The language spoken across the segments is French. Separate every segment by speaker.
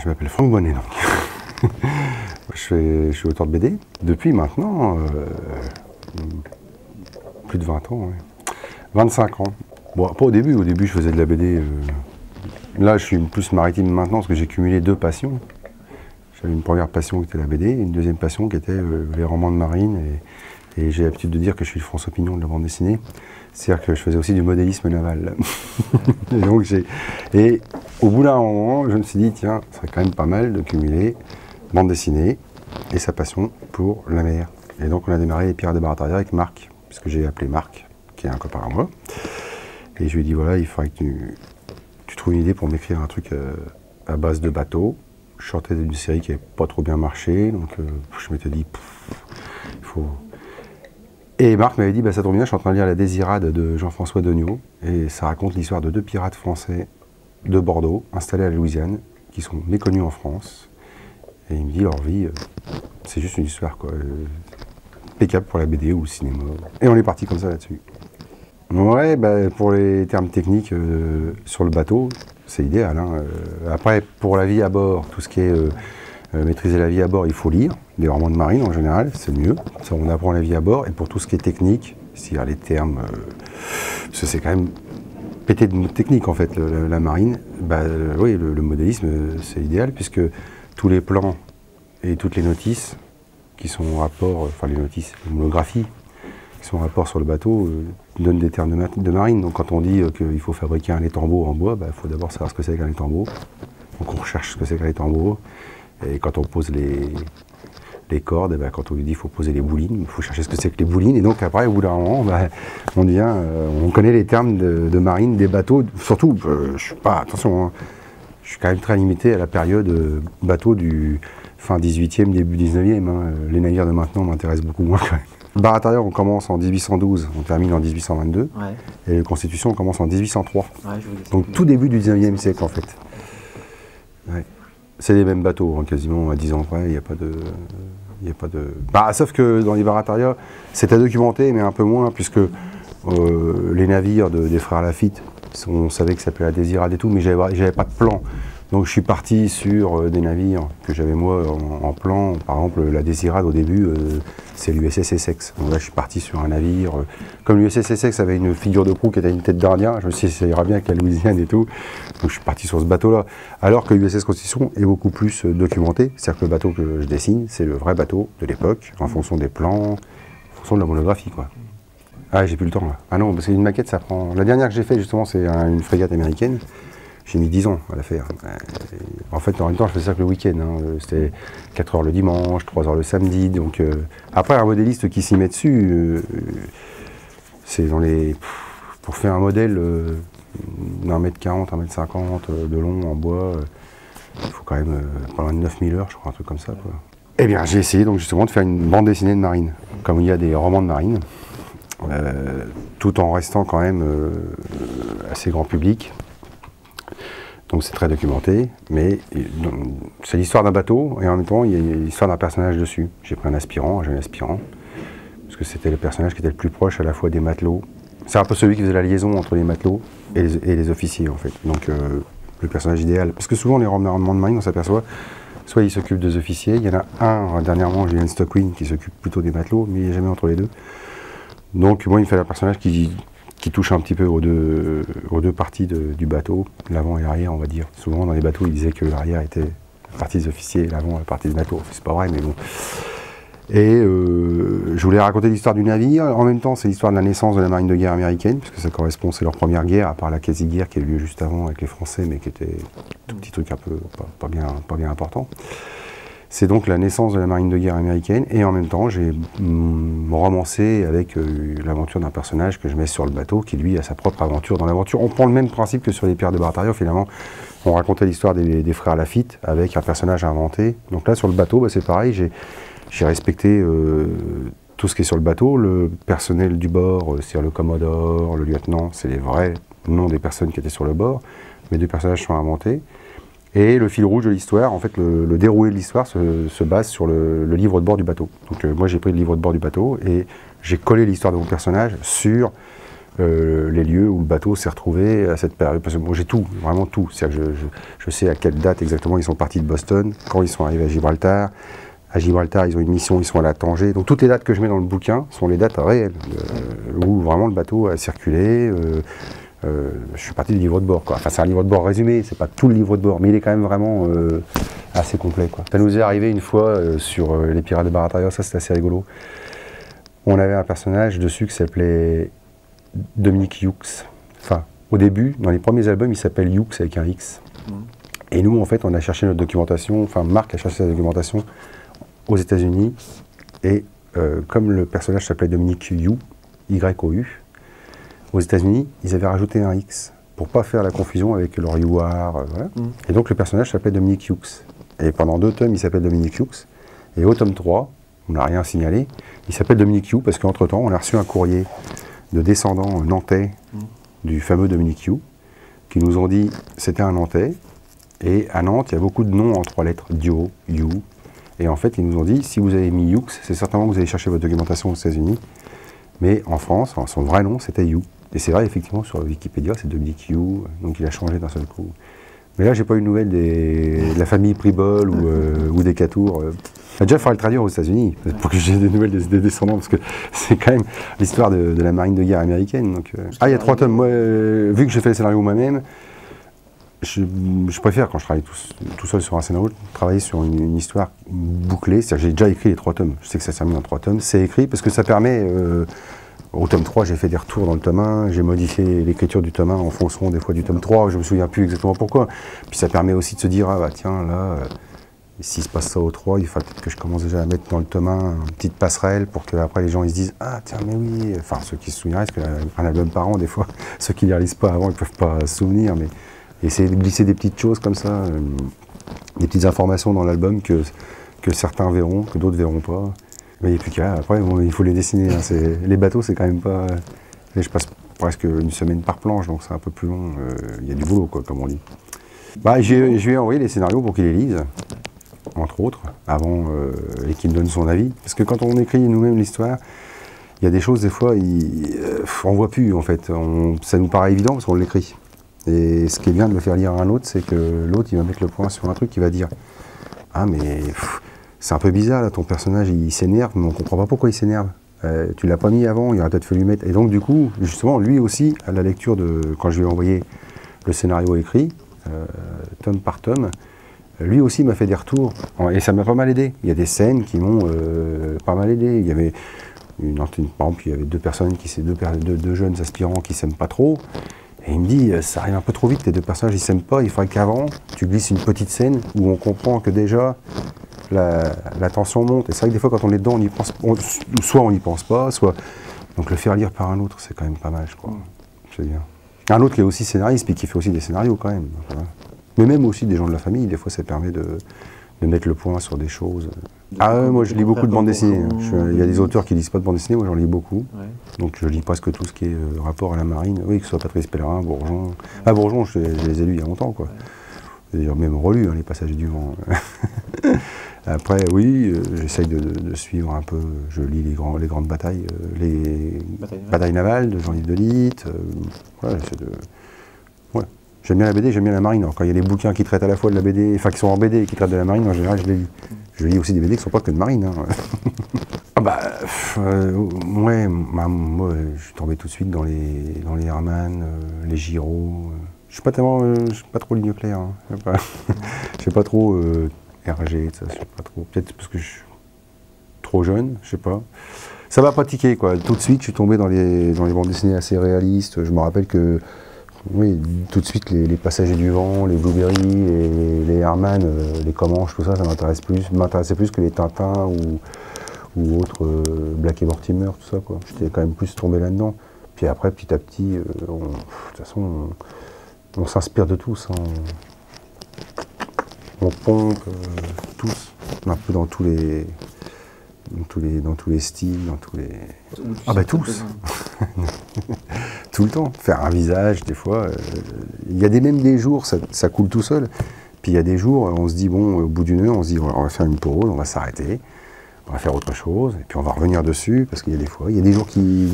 Speaker 1: Je m'appelle Franck Bonnet, donc. Je suis auteur de BD depuis maintenant plus de 20 ans, ouais. 25 ans. Bon, pas au début je faisais de la BD. Là, je suis plus maritime maintenant parce que j'ai cumulé deux passions. J'avais une première passion qui était la BD, et une deuxième passion qui était les romans de marine. Et j'ai l'habitude de dire que je suis le François Pignon de la bande dessinée. C'est-à-dire que je faisais aussi du modélisme naval. et au bout d'un moment, je me suis dit, tiens, ce serait quand même pas mal de cumuler bande dessinée et sa passion pour la mer. Et donc on a démarré les Pirates des Barataria avec Marc, puisque j'ai appelé Marc, qui est un copain à moi. Et je lui ai dit, voilà, il faudrait que tu trouves une idée pour m'écrire un truc à base de bateaux. Je sortais d'une série qui n'avait pas trop bien marché, donc je m'étais dit, il faut... Et Marc m'avait dit, bah, ça tombe bien, je suis en train de lire La Désirade de Jean-François Degnaud, et ça raconte l'histoire de deux pirates français de Bordeaux, installés à la Louisiane, qui sont méconnus en France. Et il me dit, leur vie, c'est juste une histoire, quoi. Impeccable pour la BD ou le cinéma. Et on est parti comme ça là-dessus. Ouais, bah, pour les termes techniques sur le bateau, c'est idéal, hein. Après, pour la vie à bord, tout ce qui est maîtriser la vie à bord, il faut lire des romans de marine en général, c'est mieux. Ça, on apprend la vie à bord. Et pour tout ce qui est technique, c'est-à-dire les termes, parce que c'est quand même pété de technique en fait, la marine, bah, oui, le modélisme, c'est idéal puisque tous les plans et toutes les notices qui sont en rapport, enfin les notices, les monographies, qui sont en rapport sur le bateau, donnent des termes de marine. Donc quand on dit qu'il faut fabriquer un étambot en bois, il faut d'abord savoir ce que c'est qu'un étambot. Donc on recherche ce que c'est qu'un étambot. Et quand on pose les cordes, quand on lui dit qu'il faut poser les boulines, il faut chercher ce que c'est que les boulines. Et donc après, au bout d'un moment, on connaît les termes de marine, des bateaux. Surtout, je suis pas, attention, hein, je suis quand même très limité à la période bateau du fin 18e, début 19e. Hein. Les navires de maintenant m'intéressent beaucoup moins quand même. Barataria, on commence en 1812, on termine en 1822. Ouais. Et la Constitution, on commence en 1803. Ouais, donc tout début du 19e siècle en fait. Ouais. C'est les mêmes bateaux, hein, quasiment à 10 ans près, il n'y a pas de... Bah, sauf que dans les Barataria, c'est à documenter, mais un peu moins, puisque les navires des frères Lafitte, on savait que ça s'appelait la Désirade et tout, mais j'avais pas de plan. Donc je suis parti sur des navires que j'avais moi en plan. Par exemple, la Désirade au début, c'est l'USS Essex. Donc là, je suis parti sur un navire. Comme l'USS Essex avait une figure de proue qui était une tête d'Indien, je me suis dit ça ira bien avec la Louisiane et tout. Donc je suis parti sur ce bateau-là. Alors que l'USS Constitution est beaucoup plus documenté. C'est-à-dire que le bateau que je dessine, c'est le vrai bateau de l'époque, en fonction des plans, en fonction de la monographie, quoi. Ah, j'ai plus le temps là. Ah non, parce qu'une maquette, ça prend... La dernière que j'ai faite, justement, c'est une frégate américaine. J'ai mis 10 ans à la faire. En fait, en même temps, je faisais ça que le week-end. Hein. C'était 4 heures le dimanche, 3 heures le samedi. Donc, après, un modéliste qui s'y met dessus, c'est dans les... Pour faire un modèle d'un mètre 40, 1m50 de long en bois, il faut quand même pas loin de 9000 heures, je crois, un truc comme ça, quoi. Eh bien, j'ai essayé donc justement de faire une bande dessinée de marine, comme il y a des romans de marine, tout en restant quand même assez grand public. Donc c'est très documenté, mais c'est l'histoire d'un bateau, et en même temps, il y a l'histoire d'un personnage dessus. J'ai pris un jeune aspirant, parce que c'était le personnage qui était le plus proche à la fois des matelots. C'est un peu celui qui faisait la liaison entre les matelots et les officiers, en fait. Donc le personnage idéal. Parce que souvent, les romans de marine, on s'aperçoit, soit il s'occupe des officiers, il y en a un, dernièrement, Julien Stockwin, qui s'occupe plutôt des matelots, mais il n'est jamais entre les deux. Donc moi, il me fait un personnage qui touche un petit peu aux deux parties du bateau, l'avant et l'arrière, on va dire. Souvent, dans les bateaux, ils disaient que l'arrière était la partie des officiers et l'avant la partie des bateaux. C'est pas vrai, mais bon. Et je voulais raconter l'histoire du navire. En même temps, c'est l'histoire de la naissance de la marine de guerre américaine, puisque ça correspond, c'est leur première guerre, à part la quasi-guerre qui a eu lieu juste avant avec les Français, mais qui était un tout petit truc un peu pas bien important. C'est donc la naissance de la marine de guerre américaine, et en même temps, j'ai romancé avec l'aventure d'un personnage que je mets sur le bateau, qui lui a sa propre aventure dans l'aventure. On prend le même principe que sur les Pirates de Barataria, finalement. On racontait l'histoire des frères Lafitte avec un personnage inventé. Donc là, sur le bateau, c'est pareil, j'ai respecté tout ce qui est sur le bateau. Le personnel du bord, c'est-à-dire le commodore, le lieutenant, c'est les vrais noms des personnes qui étaient sur le bord. Mes deux personnages sont inventés. Et le fil rouge de l'histoire, en fait, le déroulé de l'histoire se base sur le livre de bord du bateau. Donc moi, j'ai pris le livre de bord du bateau et j'ai collé l'histoire de mon personnage sur les lieux où le bateau s'est retrouvé à cette période. Parce que moi j'ai tout, vraiment tout. C'est-à-dire que je sais à quelle date exactement ils sont partis de Boston, quand ils sont arrivés à Gibraltar. À Gibraltar, ils ont une mission, ils sont allés à Tanger. Donc toutes les dates que je mets dans le bouquin sont les dates réelles, où vraiment le bateau a circulé. Je suis parti du livre de bord, quoi. Enfin, c'est un livre de bord résumé, c'est pas tout le livre de bord, mais il est quand même vraiment assez complet, quoi. Ça nous est arrivé une fois sur les Pirates de Barataria, ça c'était assez rigolo. On avait un personnage dessus qui s'appelait Dominique Hughes. Enfin, au début, dans les premiers albums, il s'appelle Hughes avec un X. Et nous, en fait, on a cherché notre documentation, enfin, Marc a cherché sa documentation aux États-Unis, et comme le personnage s'appelait Dominique Y-O-U, aux États-Unis, ils avaient rajouté un X pour pas faire la confusion avec leur You Are, voilà. Et donc le personnage s'appelait Dominique Hughes. Et pendant 2 tomes, il s'appelle Dominique Hughes. Et au tome 3, on n'a rien signalé, il s'appelle Dominique Hughes parce qu'entre-temps, on a reçu un courrier de descendants nantais du fameux Dominique Hughes, qui nous ont dit c'était un nantais. Et à Nantes, il y a beaucoup de noms en 3 lettres, Dio, You. Et en fait, ils nous ont dit si vous avez mis Hughes, c'est certainement que vous allez chercher votre documentation aux États-Unis. Mais en France, son vrai nom, c'était You. Et c'est vrai, effectivement, sur Wikipédia, c'est Dominique You, donc il a changé d'un seul coup. Mais là, j'ai pas eu de nouvelles de la famille Pribol ou des Catour. Déjà, il faudrait le traduire aux États-Unis pour que j'ai des nouvelles des descendants, parce que c'est quand même l'histoire de la marine de guerre américaine. Donc, il y a 3 tomes. Moi, vu que j'ai fait le scénario moi-même, je préfère, quand je travaille tout seul sur un scénario, travailler sur une histoire bouclée. C'est-à-dire que j'ai déjà écrit les 3 tomes. Je sais que ça se termine en 3 tomes. C'est écrit parce que ça permet... au tome 3, j'ai fait des retours dans le tome 1, j'ai modifié l'écriture du tome 1 en fonction des fois du tome 3, je me souviens plus exactement pourquoi. Puis ça permet aussi de se dire, ah bah tiens, là, s'il se passe ça au 3, il faut peut-être que je commence déjà à mettre dans le tome 1 une petite passerelle pour qu'après les gens ils se disent, ah tiens, mais oui, enfin ceux qui se souviennent, parce qu'un album par an, des fois, ceux qui ne les relisent pas avant, ils ne peuvent pas se souvenir, mais essayer de glisser des petites choses comme ça, des petites informations dans l'album que certains verront, que d'autres verront pas. Mais puis après, bon, il faut les dessiner. Hein. Les bateaux, c'est quand même pas... je passe presque une semaine par planche, donc c'est un peu plus long. Il y a du boulot, quoi, comme on dit. Bah, je lui ai envoyé les scénarios pour qu'il les lise, entre autres, avant, et qu'il me donne son avis. Parce que quand on écrit nous-mêmes l'histoire, il y a des choses, des fois, on voit plus, en fait. Ça nous paraît évident parce qu'on l'écrit. Et ce qui est bien de le faire lire à un autre, c'est que l'autre, il va mettre le point sur un truc, il va dire « Ah, mais... c'est un peu bizarre, là, ton personnage, il s'énerve, mais on ne comprend pas pourquoi il s'énerve. Tu l'as pas mis avant, il aurait peut-être fallu mettre... » Et donc, du coup, justement, lui aussi, à la lecture quand je lui ai envoyé le scénario écrit, tome par tome, lui aussi m'a fait des retours, et ça m'a pas mal aidé. Il y a des scènes qui m'ont pas mal aidé. Il y avait par exemple, il y avait 2 personnes, deux jeunes aspirants qui s'aiment pas trop, et il me dit, ça arrive un peu trop vite, tes 2 personnages, ils s'aiment pas, il faudrait qu'avant, tu glisses une petite scène où on comprend que déjà, la tension monte. Et c'est vrai que des fois, quand on est dedans, on y pense, soit on n'y pense pas, soit... Donc le faire lire par un autre, c'est quand même pas mal, je crois. C'est bien. Un autre qui est aussi scénariste, puis qui fait aussi des scénarios quand même. Voilà. Mais même aussi des gens de la famille, des fois, ça permet de mettre le point sur des choses. Moi, je lis beaucoup de bandes dessinées. Il y a des auteurs qui lisent pas de bandes dessinées, moi j'en lis beaucoup. Ouais. Donc je lis presque tout ce qui est rapport à la marine. Oui, que ce soit Patrice Pellerin, Bourgeon. Ah, Bourgeon, je les ai lus il y a longtemps, quoi. D'ailleurs, même relus, hein, les passages du vent. Après, oui, j'essaye de suivre un peu, je lis les grandes batailles, les batailles navales de Jean-Yves Delite. Voilà, j'essaie de... Ouais. J'aime bien la BD, j'aime bien la marine. Alors, quand il y a des bouquins qui traitent à la fois de la BD, enfin qui sont en BD et qui traitent de la marine, en général, je les lis. Je lis aussi des BD qui ne sont pas que de marine. Hein. Moi, je suis tombé tout de suite dans les Herman, les Giraud. Je suis pas trop ligne claire. Hein. Je sais pas trop RG, ça, je sais pas trop. Peut-être parce que je suis trop jeune, je sais pas. Ça va pratiquer, quoi. Tout de suite, je suis tombé dans les bandes dessinées assez réalistes. Je me rappelle que, oui, tout de suite, les Passagers du Vent, les Blueberry, les Herman, les Comanches, tout ça, ça m'intéressait plus que les Tintins ou autres Black et Mortimer, tout ça, quoi. J'étais quand même plus tombé là-dedans. Puis après, petit à petit, de toute façon, on s'inspire de tous. Hein. On pompe tous, un peu dans tous les styles, dans tous les... Ah bah tous. Tout le temps. Faire un visage, des fois. Il y a même des jours, ça coule tout seul. Puis il y a des jours, on se dit, bon, au bout d'une heure, on se dit, on va faire une pause, on va s'arrêter. On va faire autre chose, et puis on va revenir dessus, parce qu'il y a des fois, il y a des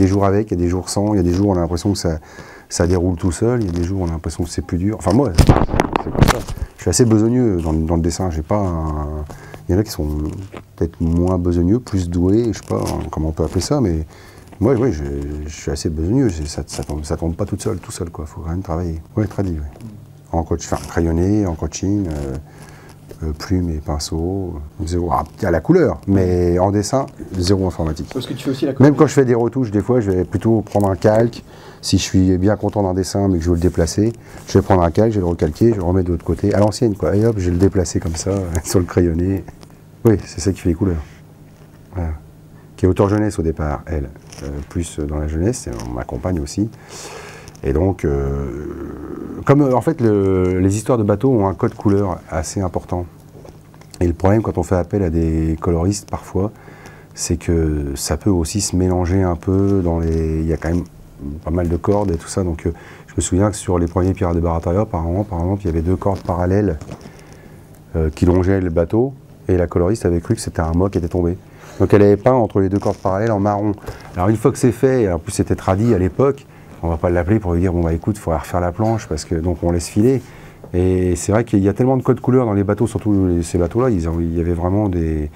Speaker 1: jours avec, il y a des jours sans, il y a des jours où on a l'impression que ça déroule tout seul, il y a des jours où on a l'impression que c'est plus dur. Enfin moi, c'est comme ça. Je suis assez besogneux dans le dessin, j'ai pas un... Il y en a qui sont peut-être moins besogneux, plus doués, je sais pas comment on peut appeler ça, mais moi, ouais, je suis assez besogneux, ça tombe pas tout seul, quoi, faut quand même travailler. Ouais, tradi, ouais. En coach, enfin, crayonné, en coaching, plume et pinceau, zéro. Ah, il y a la couleur, mais en dessin, zéro informatique.
Speaker 2: Parce que tu fais aussi la couleur.
Speaker 1: Même quand je fais des retouches, des fois, je vais plutôt prendre un calque. Si je suis bien content d'un dessin, mais que je veux le déplacer, je vais prendre un calque, je vais le recalquer, je vais le remettre de l'autre côté, à l'ancienne, quoi. Et hop, je vais le déplacer comme ça, sur le crayonné. Oui, c'est ça qui fait les couleurs. Voilà. Qui est auteur jeunesse au départ, elle. Plus dans la jeunesse, et on m'accompagne aussi. Et donc, comme en fait les histoires de bateaux ont un code couleur assez important. Et le problème quand on fait appel à des coloristes parfois, c'est que ça peut aussi se mélanger un peu dans les... Il y a quand même pas mal de cordes et tout ça. Donc je me souviens que sur les premiers Pirates de Barataria, par exemple, il y avait 2 cordes parallèles qui longeaient le bateau. Et la coloriste avait cru que c'était un mât qui était tombé. Donc elle avait peint entre les 2 cordes parallèles en marron. Alors une fois que c'est fait, et en plus c'était tradi à l'époque, on va pas l'appeler pour lui dire bon bah écoute, il faudrait refaire la planche parce que donc on laisse filer. Et c'est vrai qu'il y a tellement de codes couleurs dans les bateaux, surtout ces bateaux-là, il y avait vraiment des...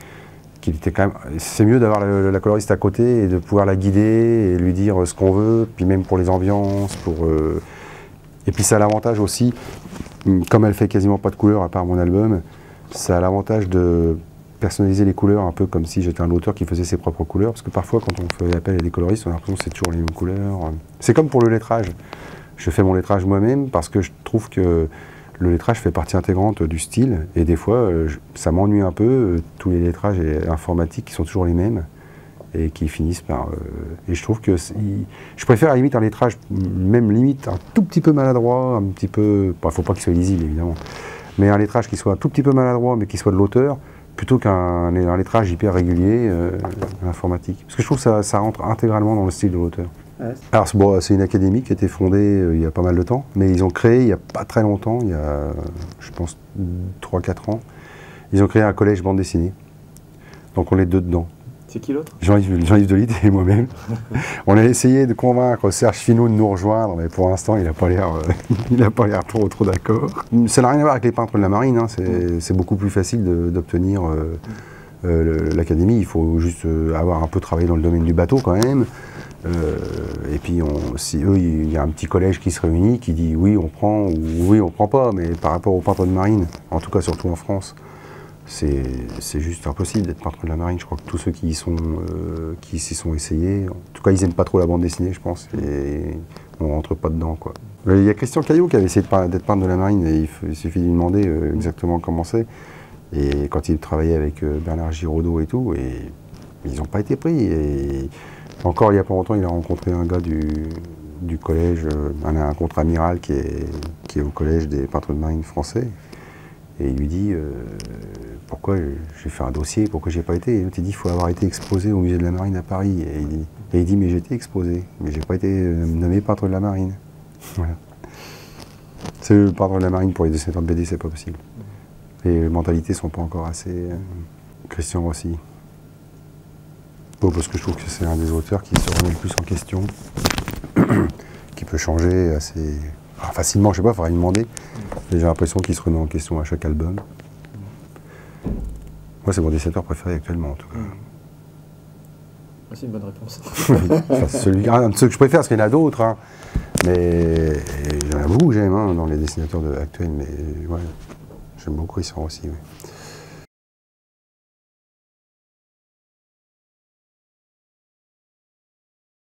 Speaker 1: Qui étaient quand même... C'est mieux d'avoir la coloriste à côté et de pouvoir la guider et lui dire ce qu'on veut, puis même pour les ambiances, Et puis ça a l'avantage aussi, comme elle fait quasiment pas de couleurs à part mon album, ça a l'avantage de personnaliser les couleurs un peu comme si j'étais un auteur qui faisait ses propres couleurs, parce que parfois quand on fait appel à des coloristes, on a l'impression que c'est toujours les mêmes couleurs. C'est comme pour le lettrage. Je fais mon lettrage moi-même parce que je trouve que le lettrage fait partie intégrante du style, et des fois ça m'ennuie un peu, tous les lettrages informatiques qui sont toujours les mêmes, et qui finissent par... et je trouve que... Je préfère à la limite un lettrage, même limite un tout petit peu maladroit, un petit peu... Bon, faut pas qu'il soit lisible évidemment, mais un lettrage qui soit un tout petit peu maladroit, mais qui soit de l'auteur, plutôt qu'un lettrage hyper régulier informatique. Parce que je trouve que ça rentre intégralement dans le style de l'auteur. Ouais. Alors bon, c'est une académie qui a été fondée il y a pas mal de temps, mais ils ont créé il n'y a pas très longtemps, il y a je pense 3-4 ans, ils ont créé un collège bande dessinée. Donc on est 2 dedans.
Speaker 2: C'est qui l'autre?
Speaker 1: Jean-Yves Delitte et moi-même. On a essayé de convaincre Serge Finot de nous rejoindre, mais pour l'instant, il n'a pas l'air trop d'accord. Ça n'a rien à voir avec les peintres de la marine, hein. C'est beaucoup plus facile d'obtenir l'académie. Il faut juste avoir un peu travaillé dans le domaine du bateau quand même. Et puis, si eux, il y a un petit collège qui se réunit, qui dit oui, on prend, ou oui, on prend pas, mais par rapport aux peintres de marine, en tout cas surtout en France, c'est juste impossible d'être peintre de la marine. Je crois que tous ceux qui s'y sont essayés, en tout cas ils n'aiment pas trop la bande dessinée, je pense, et on rentre pas dedans, quoi. Il y a Christian Caillot qui avait essayé d'être peintre de la marine, et il suffit de lui demander exactement comment c'est. Et quand il travaillait avec Bernard Giraudot et tout, et ils n'ont pas été pris. Et encore il y a pas longtemps, il a rencontré un gars du collège, un contre-amiral qui est au collège des peintres de marine français. Et il lui dit pourquoi j'ai fait un dossier, pourquoi j'ai pas été. Et l'autre il dit il faut avoir été exposé au musée de la marine à Paris. Et il dit mais j'ai été exposé, mais j'ai pas été nommé peintre de la marine. Voilà. C'est le peintre de la marine pour les dessinateurs de BD, c'est pas possible. Les mentalités sont pas encore assez. Christian Rossi. Bon, parce que je trouve que c'est un des auteurs qui se remet le plus en question, qui peut changer assez facilement, je sais pas, il faudrait lui demander. J'ai l'impression qu'il se remet en question à chaque album. Moi, c'est mon dessinateur préféré actuellement, en tout cas.
Speaker 2: C'est une bonne réponse.
Speaker 1: Oui, un de ceux que je préfère, parce qu'il y en a d'autres, hein. Mais il y en a beaucoup que j'aime dans les dessinateurs actuels, mais ouais, j'aime beaucoup Christian aussi. Oui.